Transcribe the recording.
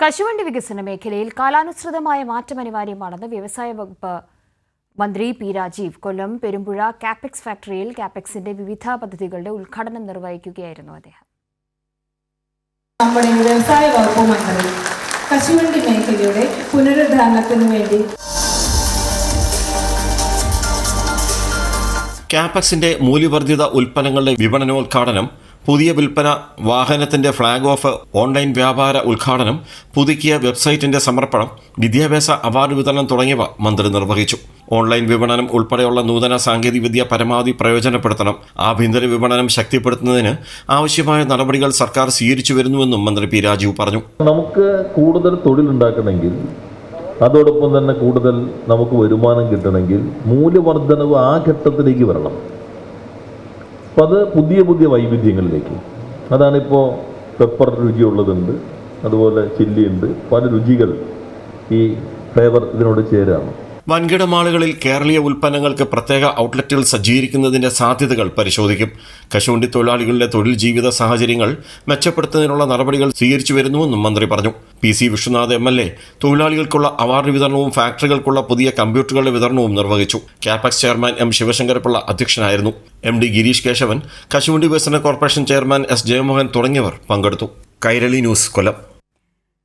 കശുവണ്ടി വികസന മേഖലയിൽ കാലാനുസൃതമായ മാറ്റം അനിവാര്യമാണെന്ന് വ്യവസായ വകുപ്പ് മന്ത്രി പി രാജീവ് കൊല്ലം പെരുമ്പുഴ കാപെക്സ് ഫാക്ടറിയിൽ കാപെക്സിന്റെ വിവിധ പദ്ധതികളുടെ ഉദ്ഘാടനം നിർവഹിക്കുകയായിരുന്നു അദ്ദേഹം. നമ്മുടെ വ്യവസായ വകുപ്പ് മന്ത്രി കശുവണ്ടി മേഖലയുടെ പുനരുദ്ധാരണത്തിനു വേണ്ടി കാപെക്സിന്റെ മൂല്യവർദ്ധിത ഉൽപ്പന്നങ്ങളുടെ വിപണനോദ്ഘാടനം, പുതിയ വിൽപ്പന വാഹനത്തിന്റെ ഫ്ളാഗ് ഓഫ്, ഓൺലൈൻ വ്യാപാര ഉദ്ഘാടനം, പുതുക്കിയ വെബ്സൈറ്റിന്റെ സമർപ്പണം, വിദ്യാഭ്യാസ അവാർഡ് വിതരണം തുടങ്ങിയവ മന്ത്രി നിർവഹിച്ചു. ഓൺലൈൻ വിപണനം ഉൾപ്പെടെയുള്ള നൂതന സാങ്കേതികവിദ്യ പരമാവധി പ്രയോജനപ്പെടുത്തണം. ആഭ്യന്തര വിപണനം ശക്തിപ്പെടുത്തുന്നതിന് ആവശ്യമായ നടപടികൾ സർക്കാർ സ്വീകരിച്ചു വരുന്നുവെന്നും മന്ത്രി പി രാജീവ് പറഞ്ഞു. നമുക്ക് കൂടുതൽ തൊഴിലുണ്ടാക്കണമെങ്കിൽ, അതോടൊപ്പം തന്നെ കൂടുതൽ നമുക്ക് വരുമാനം കിട്ടണമെങ്കിൽ മൂല്യവർദ്ധനവ് ആ ഘട്ടത്തിലേക്ക് വരണം. അപ്പം അത് പുതിയ പുതിയ വൈവിധ്യങ്ങളിലേക്ക്, അതാണിപ്പോൾ പെപ്പർ രുചിയുള്ളതുണ്ട്, അതുപോലെ ചില്ലിയുണ്ട്, പല രുചികൾ ഈ ഫ്ലേവർ ഇതിനോട് ചേരാണ്. വൻകിട മാളുകളിൽ കേരളീയ ഉൽപ്പന്നങ്ങൾക്ക് പ്രത്യേക ഔട്ട്ലെറ്റുകൾ സജ്ജീകരിക്കുന്നതിന്റെ സാധ്യതകൾ പരിശോധിക്കും. കശുവണ്ടി തൊഴിലാളികളുടെ തൊഴിൽ ജീവിത സാഹചര്യങ്ങൾ മെച്ചപ്പെടുത്തുന്നതിനുള്ള നടപടികൾ സ്വീകരിച്ചു വരുന്നുവെന്നും മന്ത്രി പറഞ്ഞു. PC വിശ്വനാഥ് MLA തൊഴിലാളികൾക്കുള്ള അവാർഡ് വിതരണവും ഫാക്ടറികൾക്കുള്ള പുതിയ കമ്പ്യൂട്ടറുകളുടെ വിതരണവും നിർവഹിച്ചു. കാപെക്സ് ചെയർമാൻ M ശിവശങ്കരപിള്ള അധ്യക്ഷനായിരുന്നു. MD ഗിരീഷ് കേശവൻ, കശുവണ്ടി വികസന കോർപ്പറേഷൻ ചെയർമാൻ S ജയമോഹൻ തുടങ്ങിയവർ പങ്കെടുത്തു. കൈരളി ന്യൂസ്, കൊല്ലം.